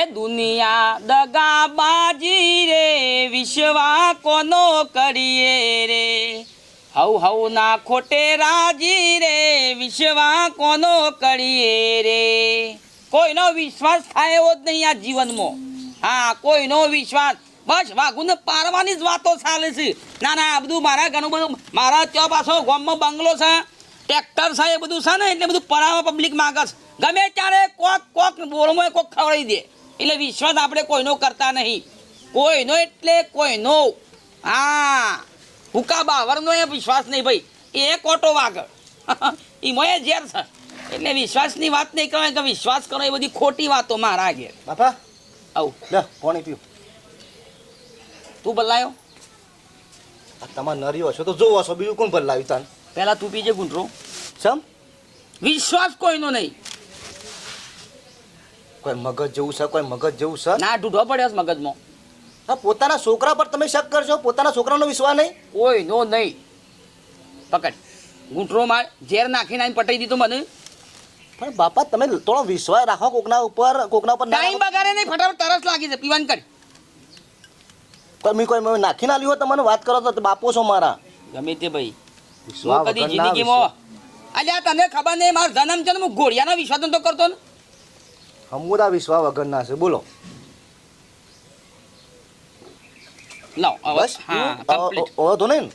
એ દુનિયા દગાબાજી રે વિશ્વા કોનો કરીએ રે હવ હવ ના ખોટે રાજી રે વિશ્વા કોનો કરીએ રે કોઈનો વિશ્વાસ થાય એવો જ નહીં આ જીવનમાં હા કોઈનો વિશ્વાસ બસ વાઘુને પારવાની જ વાતો ચાલે છે ના ના આ બધું મારા ઘણું બધું મારા ત્યાં પાછો ગામમાં બંગલો છે ટ્રેક્ટર છે એ બધું છે ને એટલે બધું પરાવા પબ્લિક માગે છે ગમે ત્યારે કોક બોલમાં કોક ખવડાવી દે એટલે વિશ્વાસ આપણે કોઈનો કરતા નહીં કોઈનો એટલે કોઈનો હા હુકા બાવરનો એ વિશ્વાસ નહીં ભાઈ એ કોટો વાગળ એમાં એ ઝેર છે એટલે વિશ્વાસની વાત નહીં કરવાની કે વિશ્વાસ કરો એ બધી ખોટી વાતો મારા ઘેર બાપા આવું લે પાણી પીવું તું બદલાયો તમારે નર્યો છો તો જોવો છો બીજું કોણ બદલાવ્યું તાન પહેલાં તું પીજે ગુંટરો સમ વિશ્વાસ કોઈનો નહીં કોઈ મગજ જેવું છે કોઈ મગજ જેવું છે ના ઢૂઢો પડ્યો છે મગજમાં હા પોતાના છોકરા પર તમે શક કરશો પોતાના છોકરાનો વિશ્વાસ નહીં કોઈનો નહીં પકડ ગુંટરો માર ઝેર નાખીને આઈને પટાઈ દીધો મને પણ બાપા તમે થોડો વિશ્વાસ રાખો કોકના ઉપર ટાઈમ બગાડે નહીં ફટાફટ તરસ લાગી છે પીવાન કર કોઈ નાખીને આલ્યું હોય તમને વાત કરો તો બાપો છો મારા ગમે તે ભાઈ હું કદી જિંદગીમાં અલ્યા તને ખબર નહીં મારો જન્મ છે ને હું ઘોડિયાનો વિશ્વાસ નતો કરતો ને હમુદા વિશ્વાસ વગરના છે બોલો લાવ બસ હા કમ્પ્લીટ તો નહીં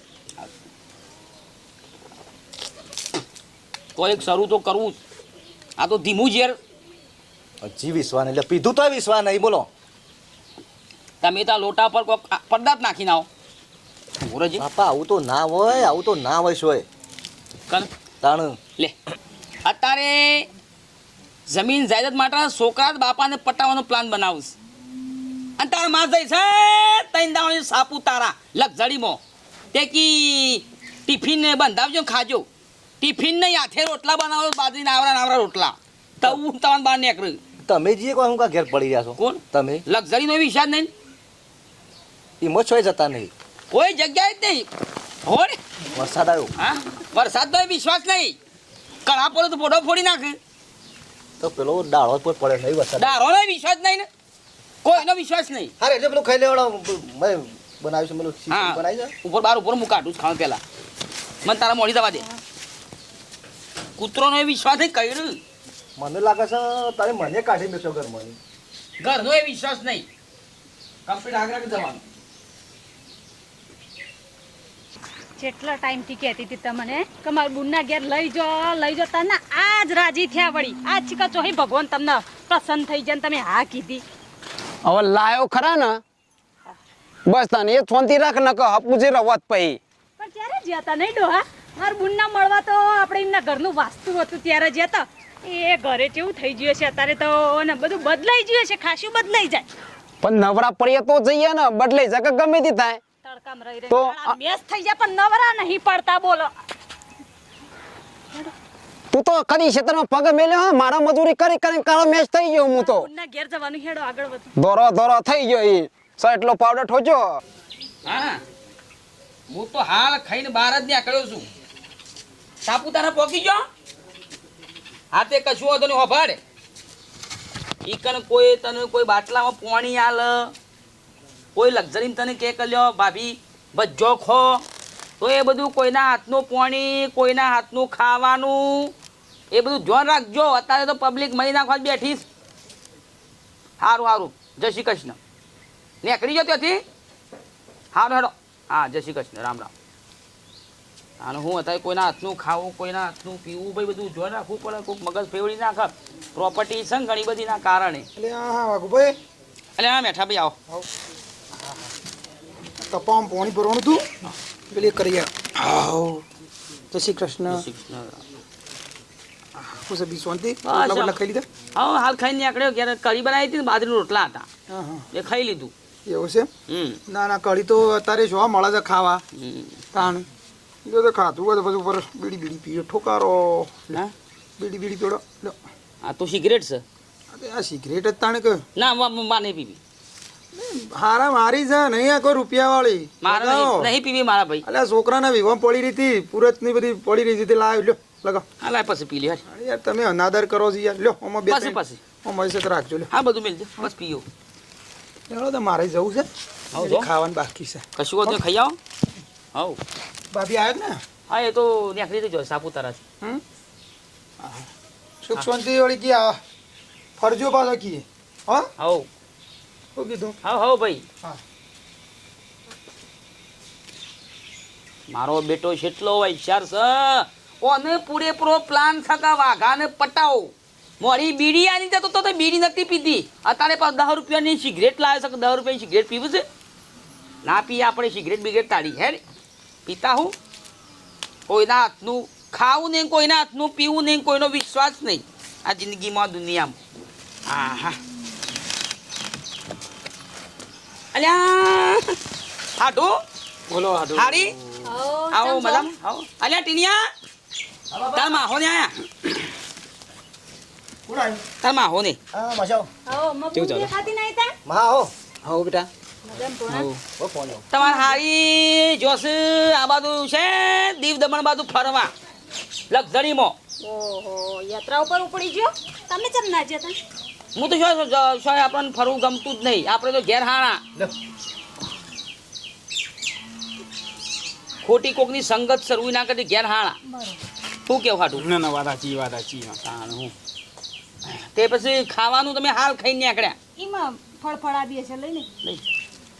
કોઈક શરૂ તો કરવું જ આ તો ધીમું ઝેર હજી વિશ્વાસ નહીં એટલે પીધું તો વિશ્વાસ નહીં બોલો તમે ત્યાં લોટા પર કોઈક પડદાત નાખીને આવો બોરજી બાપા આવું તો ના હોય શોય કર તાણ લે અત્યારે જમીન જાયદાદ માટે છોકરા જ બાપાને પટાવવાનો પ્લાન બનાવું અને તારા માં જઈ છે તૈન દાવાની સાપુતારા લક્ઝરીમાં તે કી ટિફિન બંધાવજો ને ખાજો ટિફિન નહીં હાથે રોટલા બનાવો બાજરીના આવરા રોટલા તો હું તમને બહાર નીકળ્યું તમે જે કોઈ હું કા ઘેર પડી રહ્યા છો કોણ તમે લક્ઝરીનો વિશ્વાસ નહીં એમાં છોય જતા નહીં કોઈ જગ્યાએ જ નહીં હોડ વરસાદ આવ્યો હા વરસાદનો વિશ્વાસ નહીં કળા પડે તો પોડો ફોડી નાખે તો પેલો ડાળો પર પડે નહીં વરસાદ દારોનો વિશ્વાસ નહીં ને કોઈનો વિશ્વાસ નહીં અરે એટલે પેલું ખાઈ લેવાડો મેં બનાવ્યું છે પેલું હા બનાવી છે ઉપર બાર ઉપર હું કાઢું ખાવા પહેલા મને તારા મોડી દવા દે કૂતરોનો વિશ્વાસ નહીં કર્યું મને લાગે છે તારે મને કાઢી મેળ્યો ઘરમાં ઘરનો વિશ્વાસ નહીં કમ્પ્લીટ આગળ જવાનું જેટલા ટાઈમથી કહેતી હતી તમને કે મારા બુનના ઘેર લઈ જાઓ તને આજ રાજી થયા વળી આજ ચીકા ચોહી ભગવાન તમને પ્રસન્ન થઈ જાય તમે હા કીધી હવે લાયો ખરા ને બસ તને એ છોંતી રાખ ન કે હપુજી રવત પઈ પણ ત્યારે જ્યાં હતા નહીં ડોહા મારા બુનના મળવા તો આપણે એમના ઘરનું વાસ્તુ હતું ત્યારે જ્યાં હતા એ ઘરે કેવું થઈ ગયું છે અત્યારે તો ને બધું બદલાઈ ગયું છે ખાસું બદલાઈ જાય પણ નવરા પડીએ તો જઈએ ને બદલાઈ જાય કે ગમે તે થાય તડકામાં રહી તો રહી મેસ થઈ જાય પણ નવરા નહીં પડતા બોલો તું તો કદી ક્ષેત્રમાં પગ મેલ્યો હા મારા મજૂરી કરી કરીને કાળો મેચ થઈ ગયો હું તો બુનના ઘેર જવાનું હેડો આગળ વધુ દોરો થઈ ગયો એ એટલો પાવડર ઠોચ્યો હા હું તો હાલ ખાઈને બહાર જ નીકળ્યો છું સાપુતારા પહોંચી ગયો હાથે કશું હતો ને હોભાડે ઈ કન કોઈ તને કોઈ બાટલામાં પાણી આલ કોઈ લક્ઝરી તને કે કર્યો ભાભી બજો ખો તો એ બધું કોઈના હાથનું પાણી કોઈના હાથનું ખાવાનું એ બધું ધ્યાન રાખજો અત્યારે તો પબ્લિક મહી નાખવા બેઠીશ સારું જય શ્રી કૃષ્ણ નીકળી ગયો ત્યાંથી સારું હેડો હા જય શ્રી કૃષ્ણ રામ અને હું અત્યારે કોઈના હાથનું ખાવું કોઈના હાથનું પીવું ભાઈ બધું ધ્યાન રાખવું પડે કોઈક મગજ ફેવડી નાખે પ્રોપર્ટી છે ને ઘણી બધીના કારણે એટલે હા વાઘુભાઈ એટલે હા મેઠા ભાઈ આવો કપામાં પાણી ભરવાનું હતું પેલી કરીએ આવ જય શ્રી કૃષ્ણ શું છે બી શાંતિ રોટલા ખાઈ લીધા હા હાલ ખાઈને નીકળ્યો ક્યારે કઢી બનાવી હતી ને બાજરીના રોટલા હતા હા હા એ ખાઈ લીધું એવું છે ના કઢી તો અત્યારે જોવા મળે છે ખાવા તાણ જો તો ખાતું હોય તો પછી ઉપર બીડી પીએ ઠોકારો હા બીડી પીડો લો આ તો સિગરેટ છે આ સિગરેટ જ તાણે કે ના મારે નહીં પીવી હારા મારી છે નહીં આ કોઈ રૂપિયા વાળી મારે નહીં પીવી મારા ભાઈ અલ્યા છોકરાના વિવાહ પડી રહી હતી પુરત ની બધી પડી રહી હતી લાવ લ્યો લગાવ. હા લાય પછી પી લે હેડ. અરે યાર તમે અનાદર કરો છો યાર. લ્યો ઓમાં બે પછી ત્રણ. પછી ઓમાં છે તો રાખજો લ્યો. હા બધું મેલજો બસ પીયો. ચાલો તો મારે જવું છે. આવો હજી જો. ખાવાનું બાકી છે. કશું હોત ને ખાઈ આવો. હવ ભાભી આવ્યો ને? હા એ તો નીકળી જજો સાપુતારાથી. હમ સુખ શાંતિ વળી કી આ ફરજો પાછો કી હા હવ શું કીધું? હવ ભાઈ. હા. મારો બેટો કેટલો હોશિયાર છે. ઓને પૂરેપૂરો પ્લાન થકા વાઘાને પટાવો. મોરી બીડી આની જતો તો બીડી નથી પીધી. અત્યારે પાછું 10 રૂપિયાની સિગરેટ લાવે છે. 10 રૂપિયાની સિગરેટ પીવું છે? ના પીએ આપણે સિગરેટ બિગરેટ તાળી હે પીતા હું કોઈના હાથનું ખાવું નહીં, કોઈના હાથનું પીવું નહીં, કોઈનો વિશ્વાસ નહીં આ જિંદગીમાં દુનિયામાં. હા હા અલ્યા હાડું બોલો હાડું. હાડી આવો મેડમ આવો. અલ્યા ટીનિયા તાર માહો ને આયા કોણ આવ્યું? તાર માહો ને હા મજાઓ. આવો મમ્મી ખાતી નહીં તા માં આવો. હો બેટા. મજામાં ભોણા? ઓ ફોન આવો. તમારે હારી જોશે આ બાજુ છે દીવ દમણ બાજુ ફરવા લક્ઝરીમાં. ઓહો યાત્રા ઉપર ઉપડી ગયો. તમે ચમ ના જતા? હું તો શું આપણને ફરવું ગમતું જ નહીં. આપણે તો ઘેર હાણા લ્યો. ખોટી કોકની સંગત સરવી ના કરી ઘેર હાણા. શું કેવું ખાટું ના ના વાત સાચી. તાણું. તે પછી ખાવાનું તમે હાલ ખાઈને નીકળ્યા એમાં ફળફળાદી હશે લઈને. નહીં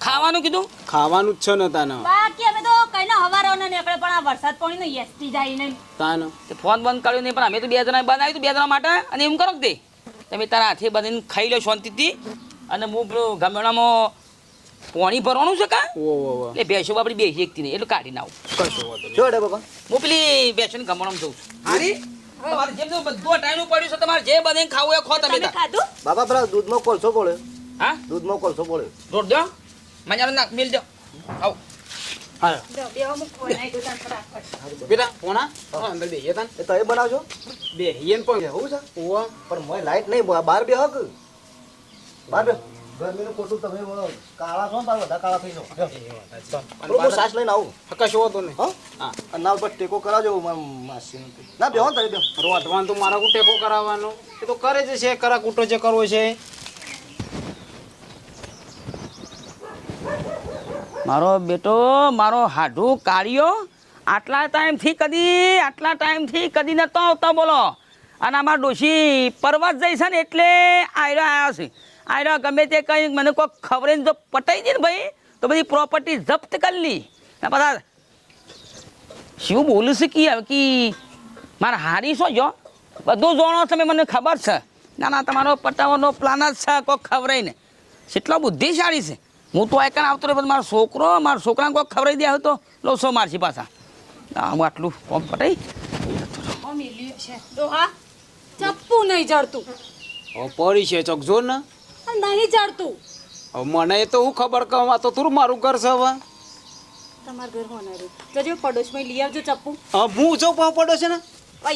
ખાવાનું કીધું. ખાવાનું જ છે ને તાને. બાકી અમે તો કઈ ના હવારો ને નીકળે પણ આ વરસાદ પાણી નો યસ્તી જાય નહીં. તાને તે ફોન બંધ કર્યો નહીં પણ અમે તો 2 જણા બનાવ્યું 2 જણા માટે. અને એમ કરો કે તે તમે તારા હાથે બનાવીને ખાઈ લો શાંતિથી. અને હું પેલું ગામડામાં પાણી ભરવાનું છે કા ઓ ઓ એટલે ભેંસો આપણી બેસી એકતી નહીં એટલું કાઢી નાવું. કશો વાંધો નહીં. જો ડે બાબા. હું પેલી બેસોને ગામડામાં જઉં છું. હારી તમારે જેમ તો બધું ટાઈમ પડ્યું છે. તમારે જે બનાવીને ખાવું એ ખો તમે તમે તાર. ખાધું? બાબા પેલા દૂધમાં કોલસો પડે. હા દૂધમાં કોલસો પડે. રોટ દો મજાનો નાખ મેલ દો. આવ હાલો જો બેહો મુક બનાવી દો તાર ફટાફટ. બેટા પોણા અંદર બેહીએ તાન. એ તમે બનાવજો. બેહીએ ને પણ એવું છે? ઓવા પણ મોય લાઈટ નહીં બહાર બે હક. બહાર બે. ગરમીનું ખોટું તમે કાળા છો ને તાર બધા કાળા થઈ જાઓ. થોડું હું સાસ લઈને આવું. કશો વાંધો નહીં. હા હા અને ના ઉપર ટેકો કરાવજો મારા માસીનો. ના બેહો ને તમે બેહો. રોટવાનું તો મારા ટેકો કરાવવાનો એ તો કરે જ છે. કરા કૂટો જે કરવો છે. મારો બેટો મારો હાડું કાઢ્યો આટલા ટાઈમથી કદી નતો આવતો બોલો. અને અમારા ડોશી પર્વત જઈ છે ને એટલે આયરો આવ્યો છે. આયરો ગમે તે કંઈ મને કોઈ ખબર જો પટાઈ દે ને ભાઈ તો બધી પ્રોપર્ટી જપ્ત કરી લી. ને બધા શું બોલું છે કે મારા હારી શું જો બધું જાણો તમે મને ખબર છે. ના ના તમારો પટાવવાનો પ્લાન જ છે કોઈ ખબર ને કેટલો બુદ્ધિશાળી છે. હું તો એકણ આવતો રહ્યો મારો છોકરાને કોઈ ખબર દે તો લોસો મારશી પાછા. હું આટલું કોમ પટાઈ મમ્મી લ્યો છે. ડોહા ચપ્પુ નહીં જડતું. હવે પડી છે ચોક જો ને. નહીં જડતું. હવે મને તો હું ખબર કહું આ તો તું મારું ઘર છે હવે. તમાર ઘર હોનારું જજો પડોશમાં લઈ આવજો ચપ્પુ. હું જો પાવ પડ્યો છે ને.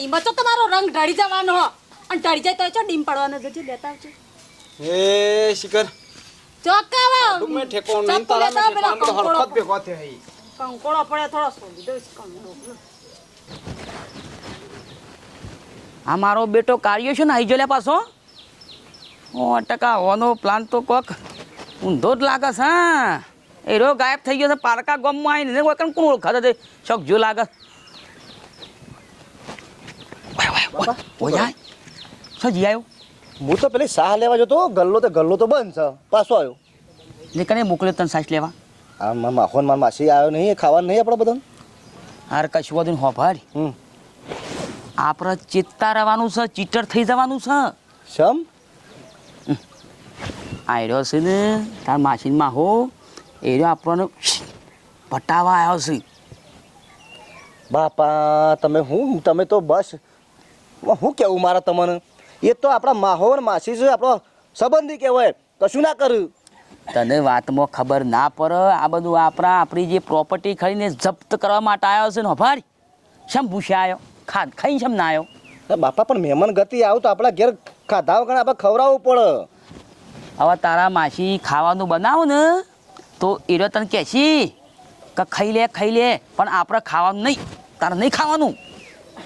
એમાં તો તમારો રંગ ઢળી જવાનો હો. અને ઢળી જાય તો ચો ડીમ પડવાનો જજો લેતા આવજો. એ શિખર ચોકાવા મેં ઠેકો નહીં તારા મેં ઠેકો હરકત ભેગો થયો. કંકોળો પડે થોડો સોલી દઉં કંકોળો. આ મારો બેટો કાર્યો છે ને આવી જોલ્યા પાછો 100% હોવાનો પ્લાન તો કોક ઊંધો જ લાગે છે. હા એ રો ગાયબ થઈ ગયો છે પારકા ગામમાં આવીને કોઈ કોણ ઓળખાતા છે શોખ જો લાગે. શું જી આવ્યો હું તો પેલી શાહ લેવા જતો ગલ્લો તો બંધ છે. પાછો આવ્યો. ને કને મોકલ્યો તને સાસ લેવા. આ મારા માખોન મારા માસી આવ્યો નહીં. એ ખાવાનું નહીં આપણે બધાને. હાર કશું બધું હોભાડ આપણે ચેતતા રહેવાનું છે. ચીટર થઈ જવાનું છે. શમ આયરો છે ને તાર માસીનમાં હો એ રહ્યો આપણને પટાવા આવ્યો છે. બાપા તમે તો બસ શું કેવું મારા તમને. એ તો આપણા માહોર માસી છે આપણો સંબંધી કહેવાય. કશું ના કર્યું. તને વાતમાં ખબર ના પડે. આ બધું આપણી જે પ્રોપર્ટી ખરીને જપ્ત કરવા માટે આવ્યો છે ને ભાઈ શમ પૂછ્યા આવ્યો ખાઈને શમ ના આવ્યો. બાપા પણ મહેમાન ગતિ આવું તો આપણા ઘેર ખાધા વગર આપણે ખવડાવવું પડે. હવે તારા માસી ખાવાનું બનાવો ને તો એ તને કહેશી કે ખાઈ લે પણ આપણે ખાવાનું નહીં. તારે નહીં ખાવાનું.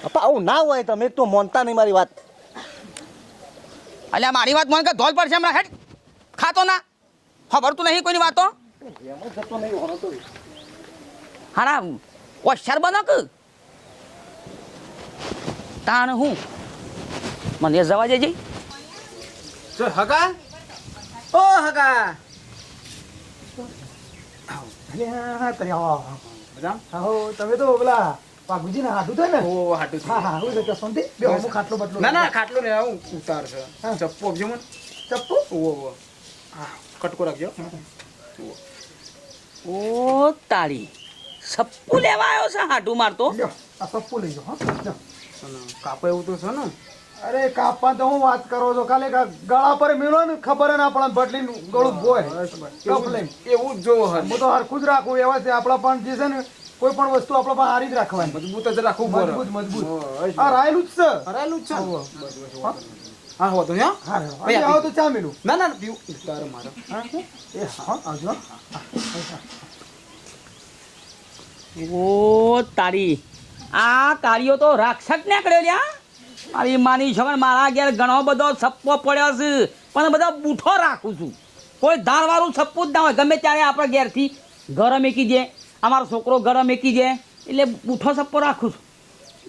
પપ્પા આવું ના હોય તમે એક તો માનતા નહીં મારી વાત. અલ્યા મારી વાત મને કે ધોલ પડશે હમણાં હેડ ખાતો ના ખબર તું નહીં કોઈની વાતો એમ જ જતો નહીં હોનો તો. હારા હોશિયાર બનો કે તાણ હું મને જવા દેજે જો હગા ઓ હગા અલ્યા તને આવો બરાબર આવો તમે તો પેલા પાગુજી ના હાડું થાય ને ઓ હાડું હા હા હું જતો સંતે બે હું ખાટલો બટલો ના ના ખાટલો ને આવું ઉતાર છે ચપ્પો આપજો મને ચપ્પો ઓ હા કટકો રાખજો ઓ તારી સપ્પુ લેવા આવ્યો છે હાટું મારતો લ્યો આ સપ્પો લઈ જાઓ હા લ્યો કાપા એવું તો છે ને અરે કાપા તો હું વાત કરો છો ખાલી ગળા પર મેળો ને ખબર ના પડે બટલી ગળું બોય કપ લઈ એવું જ જોવો હું તો હરખું જ રાખું એવા છે આપણા પણ જે છે ને કોઈ પણ વસ્તુ આપણા પાસે હારી જ રાખવાની મજબૂત જ રાખવું મજબૂત મજબૂત આ રાયેલું જ છે રાયેલું જ છે હા હો તો હા ભાઈ આવો તો ચા મેલું ના ના પીવું તારે મારો એ હા આવજો ઓ તારી આ કાર્યો તો રાક્ષસ ને કર્યો લ્યા મારી માની છોકરા મારા ઘેર ઘણો બધો સપ્પો પડ્યો છે પણ બધા બૂઠો રાખું છું કોઈ ધારવાળું સપ્પું જ ના હોય ગમે ત્યારે આપણે ઘેરથી ઘરે મેકી જાય અમારો છોકરો ઘરે મેકી જાય એટલે બૂઠો સપ્પો રાખું છું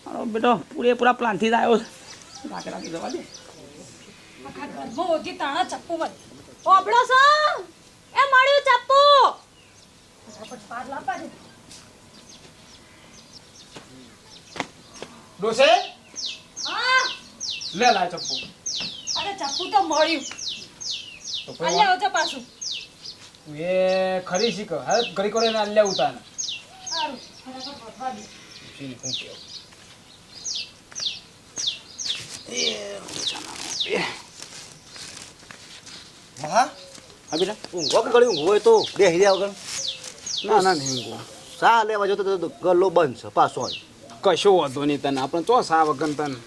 મારો બેટો પૂરેપૂરા પ્લાનથી જ આવ્યો છે રાખી જવા દે આખા ઘરમાં ઓછી તાણા ચપ્પુ મત ઓબળો છો એ મળ્યું ચપ્પુ ફટાફટ પાર લાવવા દે ડોસે હા લે લા ચપ્પુ અરે ચપ્પુ તો મળ્યું તો અલ્યા આવજો પાછું એ ખરી શીખ હવે ઘડી કરે ને લે ઉતાર સારું ફટાફટ પહોંચવા દે શી હું કેવું હા હા બેટા ઊંઘો કે ગળી ઊંઘો હોય તો બે હિર્યા વગર ના ના નહીં સા લેવા જતો તો ગલ્લો બંધ છે પાછો હોય. કશો વાંધો નહીં તને આપણે ચો સા વગર તને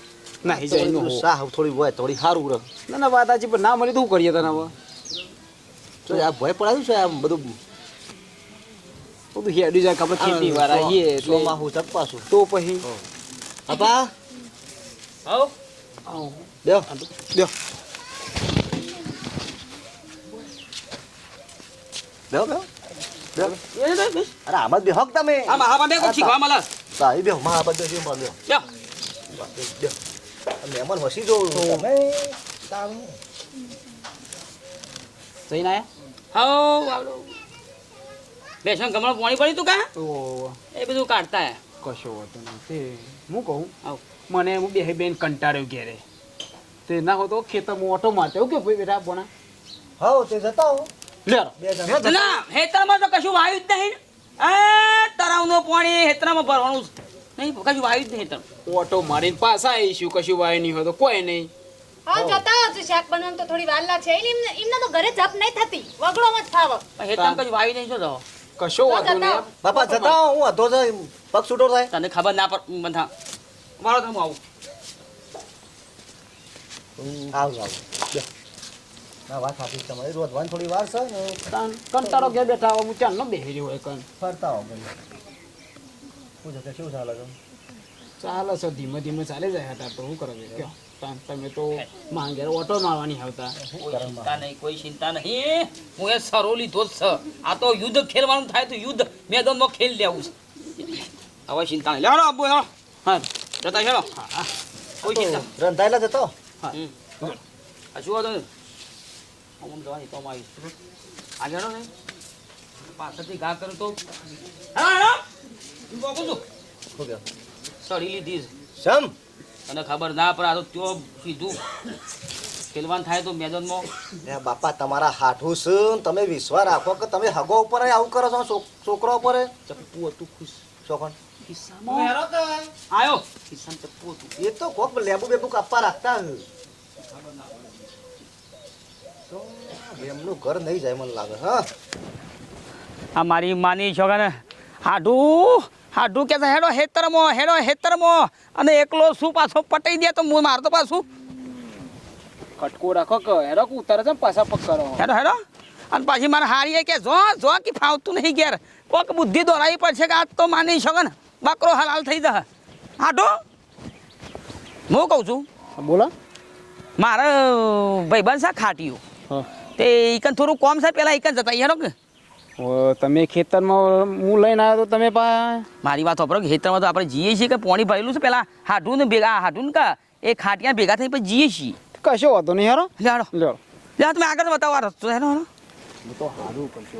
નાહી જાય નો સા થોડી હોય થોડી સારું રહે. ના ના વાત આજી પણ ના મળી તો શું કરીએ તને હવે તો આ ભય પડાવ્યું છે આમ બધું બધું હેડી જાય આપણે ખેતી વાળા આવીએ એટલે સોમાં હું ચક પાછું તો પછી આપા હવ આવો દેવ દેવ દેવ દેવ દેવ અરે આમાં બે હક તમે આમાં આમાં બે કોક શીખવા મળે સાહેબ બે માં બધે છે મળ્યો લ્યો દેવ મહેમાન વસી જો તમે તારું જઈને આયા હવ આવડો બેસણ ગમણો પાણી પડી તું કા ઓ એ બધું કાઢતા હે કશો વાંધો નહીં તે હું કહું આવ મને હું બે બેન કંટાળ્યો ઘેરે તે ના હો તો ખેતરમાં ઓટો મારતો એવું કે ભાઈ બેટા બોના હા તે જતા હો લે બે જણા ના હેતરમાં તો કશું વાયુ જ નહીં એ તળાવનું પાણી હેતરમાં ભરવાનું છે નહીં કશું વાયુ જ નહીં હેતર ઓટો મારીને પાછા આવીશું કશું વાય નહીં હોય તો કોઈ નહીં હા જતા હશે શાક બનાવવામાં તો થોડી વાર લાગશે એમને તો ઘરે જપ નહીં થતી વગડોમાં જ થાવ હેતરમાં કશું વાયુ નહીં શું તો કશો વાંધો નહીં બાપા જતા હો હું અધો જાય પગ છૂટો થાય તને ખબર ના પડ બંધા મારો તમે આવું આવ આવ બે ના વાત સાચી છે તમારી રોજ વાન થોડી વાર છે ને કંટાળો ઘેર બેઠા હું ચાલ ન બેસી રહ્યો હોય કણ ફરતા હો ભાઈ પૂછો કે શું ચાલે છે ચાલે છે ધીમે ધીમે ચાલે જાય હતા તો શું કરો કયો તમે તો માંગે ઓટો મારવાની આવતા ચિંતા નહીં કોઈ ચિંતા નહીં હું એ સરો લીધો જ છે આ તો યુદ્ધ ખેલવાનું થાય તો યુદ્ધ મેદાનમાં ખેલ લેવું છે હવે ચિંતા નહીં લેવાનો આબુ હેલો હા જતા હેલો કોઈ ચિંતા રંધાયેલા જતો આ શું હતો આમ જવાની તો આવી આગળ ને પાછળથી ઘા કરું તો હેલો હેલો હું બોકું છું શું કહો સડી લીધી છે સમ તને ખબર ના પડે આ તો ત્યો સીધું ખેલવાન થાય તો મેદાનમાં એ બાપા તમારા હાઠું છે ને તમે વિશ્વાસ રાખો કે તમે હગો ઉપર આવું કરો છો છોકરા ઉપર ચપ્પુ હતું ખુશ શોખણ ખિસ્સામાં આયો ખિસ્સામાં ચપ્પુ હતું એ તો કોક લેબુ બેબુ કાપવા રાખતા હે. તો એમનું ઘર નહીં જાય મને લાગે હા આ મારી માની છોકરાને હાડું કે હેડો હેતરમો અને એકલો શું પાછો પટાઈ દે તો હું મારતો પાછું કટકો રાખો કે હેરો કે ઉતારે છે પાછા પગ કરો હેડો અને પાછી મારે હારીએ કે જો કે ફાવતું નહીં ઘેર કોક બુદ્ધિ દોરાવી પડશે કે આજ તો માની છોકરાને બકરો હલાલ થઈ જશે હાડો હું કહું છું બોલો મારે ભાઈબંધ છે ખાટીયું હા તે ઈકન થોડું કોમ છે પેલા ઈકન જતા યારો કે તમે ખેતરમાં હું લઈને આવ્યો તો તમે પા મારી વાત વાપરો કે ખેતરમાં તો આપણે જઈએ છીએ કે પાણી ભરેલું છે પેલા હાડું ને ભેગા હાડું ને કા એ ખાટિયા ભેગા થઈને પછી જઈએ છીએ કશો વાંધો નહીં હેરો લેડો લ્યો લે તમે આગળ બતાવો આ રસ્તો હેરો તો સારું કરશો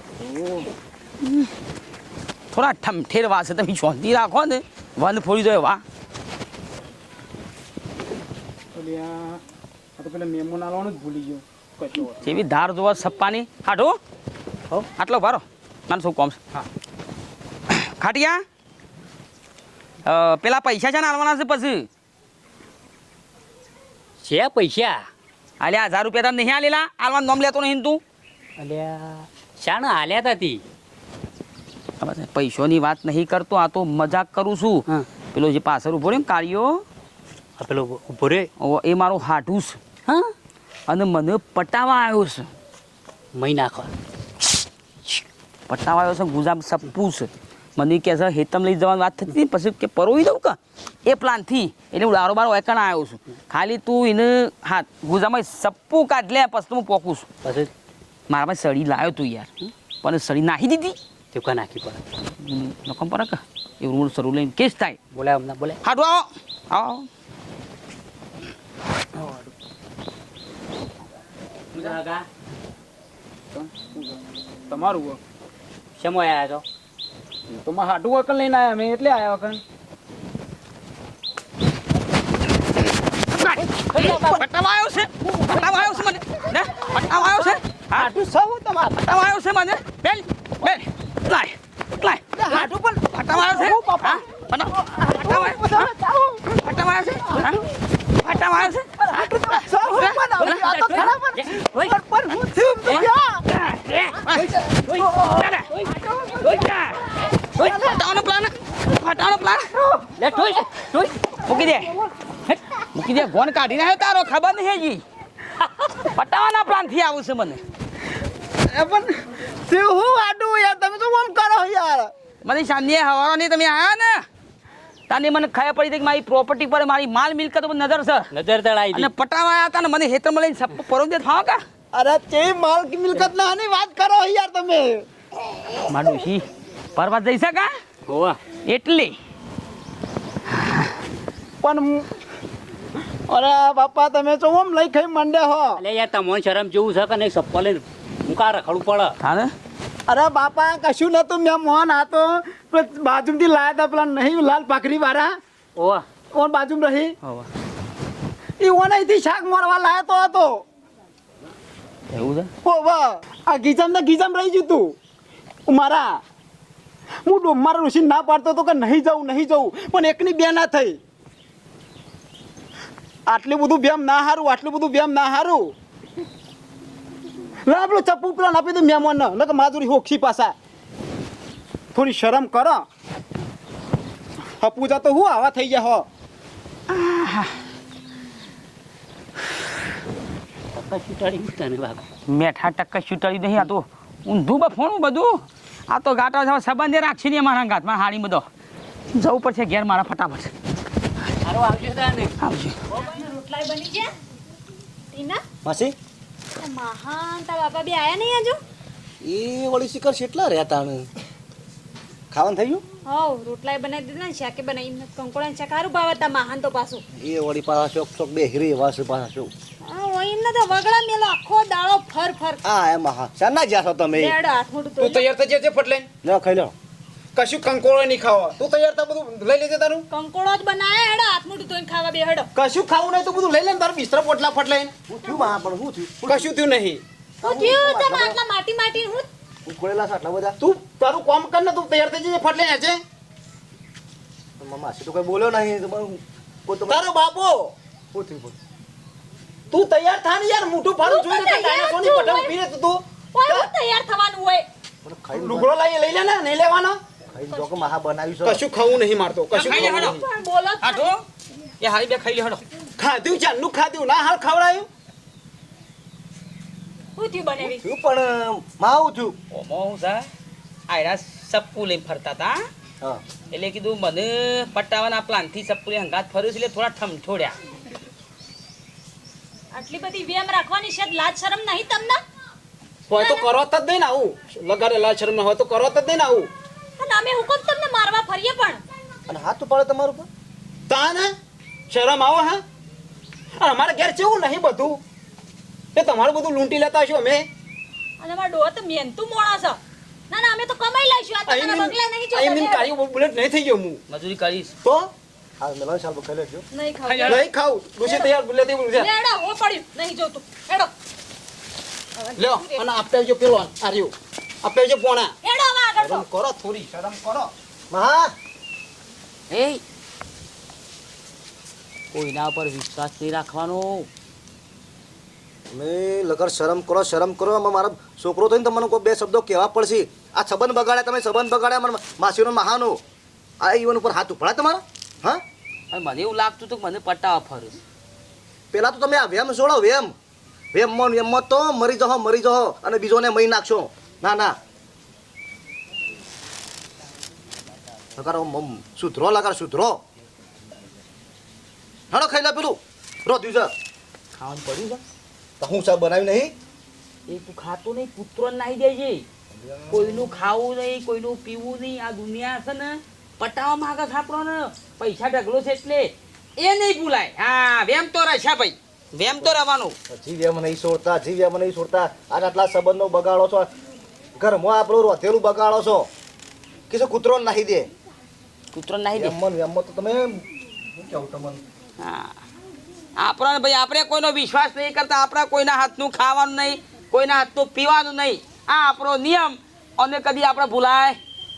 થોડા ઠમઠેર વાસે તમે શાંતિ રાખો ને વન ફોડી દો વાહ આ તો પેલા મેમો નાલવાનું જ ભૂલી ગયો કશો વાંધો જેવી ધાર જોવા સપ્પાની હાડું હો આટલો ભારો મને શું કોમ છે હા ખાટિયા પેલા પૈસા છે ને આલવાના છે પછી છે પૈસા આલ્યા 1000 રૂપિયા તને નહીં આલેલા આલવાનું નામ લેતો નહીં તું અલ્યા શાના હાલ્યા તા તી ખબર છે પૈસોની વાત નહીં કરતો આ તો મજાક કરું છું હા પેલો જે પાછળ ઉભો રહ્યો ને કાળિયો આ પેલો ઉભો રે એ મારું હાડું છે હા અને મને પટાવા આવ્યો છે મહી નાખો પટાવા આવ્યો છે ગુજાબ સપ્પુ છે મને કહે છે હેતમ લઈ જવાની વાત થતી હતી પછી કે પરોવી દઉં કે એ પ્લાનથી એટલે હું દારો બારો એકણ આવ્યો છું ખાલી તું એને હા ગુજામાં સપ્પુ કાઢ લે પછી હું પોકું છું પછી મારા પાસે સળી લાવ્યો તું યાર પણ સળી નાખી દીધી ચૂકા નાખી પડે નકમ પડે કે એવું રૂડ સરું લઈને કેસ થાય બોલે હમણાં બોલે હાડું આવો આવો તમારું હો. શેમો આવ્યા છો તો માં હાટું વકલ લઈને આવ્યા મેં એટલે આવ્યા વકલ પટાવા આવ્યો છે પટાવા આવ્યો છે મને ને પટાવા આવ્યો છે હાટું સૌ તમારે પટાવા આવ્યો છે મને બેન બેન લાય લાય હાટું પણ પટાવા આવ્યો છે હા પટાવા આવ્યો છે પટાવા આવ્યો છે સૌ પણ આ તો ખરાબ પણ હું થયું પટાવાનો પ્લાન લે ઠોઈ ઠોઈ મૂકી દે ફોન કાઢીને આવ્યો તારો ખબર નહીં હજી પટાવાના પ્લાન થી આવું છે મને પણ તે હું હાટું યાર તમે તો આમ કરો યાર મને સાંજે હવારો નહીં તમે આવ્યા ને તાની મને ખબર પડી હતી કે મારી પ્રોપર્ટી પર મારી માલ મિલકત પર નજર છે નજર તળાઈ અને પટાવા આવ્યા હતા ને મને હેતરમાં લઈને સપ્પો પરોવી દે થાવ કા અરે તે માલ કી મિલકત ના ની વાત કરો યાર તમે માડું છી પરવા જઈ શકા હોવા એટલી પણ અરે બાપા તમે તો આમ લઈ ખાઈ માંડ્યા હો અલે યાર તમને શરમ જેવું છે કે નહીં સપ્પો લઈને મુકા રખડવું પડે હા ને અરે બાપા કશું નતું મેં મોહન આ તો બાજુમાંથી લાયા હતા પેલા નહીં લાલ પાખરી વાળા ઓવા ઓન બાજુમાં રહી હોવા એ ઓન અહીંથી શાક મોરવા લાયા તો હતો એવું છે ઓ વાહ આ ગીજામ ને ગીજામ રહી ગયું તું મારા હું મારા ઋષિ ના પાડતો તો કે નહીં જવું પણ એકની બે ના થઈ આટલું બધું બેમ ના હારું આટલું બધું બેમ ના હારું લા પેલો ચપ્પુ પેલા આપી દે મેમોન ને કે માજુરી હોક્ષી પાછા થોડી શરમ કરો હપુજા તો હું આવા થઈ ગયા હો છૂટાડી તને બાગ મેઠા ટક્કા છૂટાડી નહીં આ તો ઊંધું બફોણું બધું આ તો ગાટા જવા સંબંધે રાખશે ને મારા ગાતમાં હાડી બધો જવું પડશે ઘેર મારા ફટાફટ સારું આવજો તાને આવજો રોટલાય બની ગયા ટીના માસી મહાન તા બાપા બી આયા નહીં હજુ એ વળી શિખર કેટલા રહ્યા તાણે ખાવાનું થઈ ગયું હવ રોટલાય બનાવી દીધા ને શાકે બનાવી કંકોડા શાક સારું ભાવે તા મહાન તો પાછું એ વળી પાછા શોક બે હીરી વાસ પાછા શું એમને તો વગડા મેલો આખો દાડો ફર ફર હા એમાં હા શાના જ્યાં છો તમે બેડ હાથ મોટું તું તૈયાર થઈ જજે ફટલે લો ખાઈ લો કશું કંકોળો નહીં ખાવા તું તૈયાર થા બધું લઈ લેજે તારું કંકોડો જ બનાવે હેડો હાથ મોટું તોય ખાવા બે હેડો કશું ખાવું નહીં તો બધું લઈ લે ને તારું બિસ્તરા પોટલા ફટલે હું થયું માં પણ હું થયું કશું થયું નહીં હું થયું તો આટલા માટી માટી હું ઉખોળેલા છે આટલા બધા તું તારું કામ કર ને તું તૈયાર થઈ જજે ફટલે આજે માસી તો કઈ બોલ્યો નહીં તો પણ કોઈ તો તારો બાપો શું થયું તું તૈયાર થા ને યાર મોટું ફાડું હું જોઈને પણ ડાયનાસોર ની તૈયાર પટાવ છું, પીરે તું ઓય હું તૈયાર થવાનું હોય પણ ખાઈ લુગડો લઈ લે ને નહીં લેવાનો ખાઈ જો કે મહા બનાવ્યું છે કશું ખાવું નહીં મારતો કશું ખાઈ લે ખાવું હેડો. નહીં. પણ બોલો જ હાટો એ હારી બે ખાઈ લે હડો ખાધું ચાંદનું ખાધું ના હાલ ખવડાયું હું થયું બનાવી થયું પણ માં આવું થયું ઓમો હું છે આયરા સપ્પુ લઈને ફરતા હતા હા એટલે કીધું મને પટાવાના પ્લાનથી સપ્પુ લઈને હંગાત ફર્યું છે એટલે થોડા ઠમઠોડ્યા આટલી બધી વેમ રાખવાની છે લાજ શરમ નહીં તમને હોય તો કરો જ નહીં ને આવું લગાડેલા શરમ ના હોય તો કરો જ નહીં ને આવું અને અમે હુકમ તમને મારવા ફરીએ પણ અને હાથ ઉપાડે તમારું પર તા ને શરમ આવો હા અને અમારે ઘેર કેવું નહીં બધું એ તમારું બધું લૂંટી લેતા હશો અમે અને અમાર ડોહા તો મહેનતું મોણા છે ના ના અમે તો કમાઈ લઈશું આ તો તમારા બંગલા નહીં જોતા અહીં કાળી બુલેટ નહીં થઈ ગયો હું મજૂરી કરીશ તો હા મેલાન સાલ ખાઈ લેજો નહીં ખાવ નહીં ખાવું ડોસી તૈયાર બુલેટ છે લેડો હો પડ્યું નહીં જોતું હેડો લ્યો અને આપે જો પેલો આ રહ્યું આપે જો પોણા હેડો હવે આગળ તો શરમ કરો થોડી શરમ કરો મહા એ કોઈના પર વિશ્વાસ નહીં રાખવાનો મેં લગર શરમ કરો આમાં મારા છોકરો થઈને તમને કોઈ બે શબ્દો કહેવા પડશે આ સંબંધ બગાડ્યા તમે સંબંધ બગાડ્યા મને માસીનો મહાનો આ ઈવન ઉપર હાથ ઉપાડ્યા તમારા હા હવે મને એવું લાગતું હતું કે મને પટાવા ફરું પેલા તો તમે આ વેમ છોડો વેમમાં તો મરી જાઓ અને બીજોને મહી નાખશો ના ના લગાડો સુધરો હાડો ખાઈ લે પેલું રોધ્યું છે ખાવાનું પડ્યું છે તો હું સાહેબ બનાવી નહીં એ તું ખાતો નહીં પુત્રો નાહી દેજે કોઈનું ખાવું નહીં કોઈનું પીવું નહીં આ દુનિયા છે ને પટાવા માંગે છે આપણો ને પૈસા ઢગલો છે એટલે એ નહીં ભૂલાય હા વેમ તો રહેશે ભાઈ વેમ તો રહેવાનું જીવ એમ નહીં છોડતા આજ આટલા સંબંધનો બગાડો છો ઘરમાં આપણું રોધેલું બગાડો છો કે શું કૂતરો નાહી દે પુત્રો નાહી દે વેમમાં તો તમે શું કેવું તમને હા આપણને ભાઈ આપણે કોઈનો વિશ્વાસ નહીં કરતા આપણા કોઈના હાથનું ખાવાનું નહીં કોઈના હાથનું પીવાનું નહીં આ આપણો નિયમ અને કદી આપણે ભૂલાય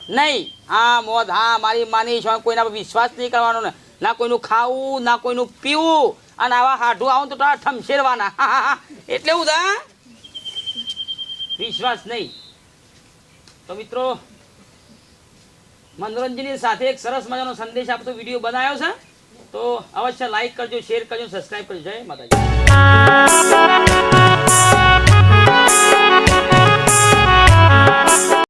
નહીં હા મોદ હા મારી માની છો કોઈના પર વિશ્વાસ નહીં કરવાનો ને ના કોઈનું ખાવું ના કોઈનું પીવું અને આવા હાઢું આવું તો ઠમશેરવાના એટલે એવું થા વિશ્વાસ નહીં તો મિત્રો મનોરંજનની સાથે એક સરસ મજાનો સંદેશ આપતો વિડીયો બનાવ્યો છે તો અવશ્ય લાઈક કરજો શેર કરજો સબસ્ક્રાઈબ કરજો જય માતાજી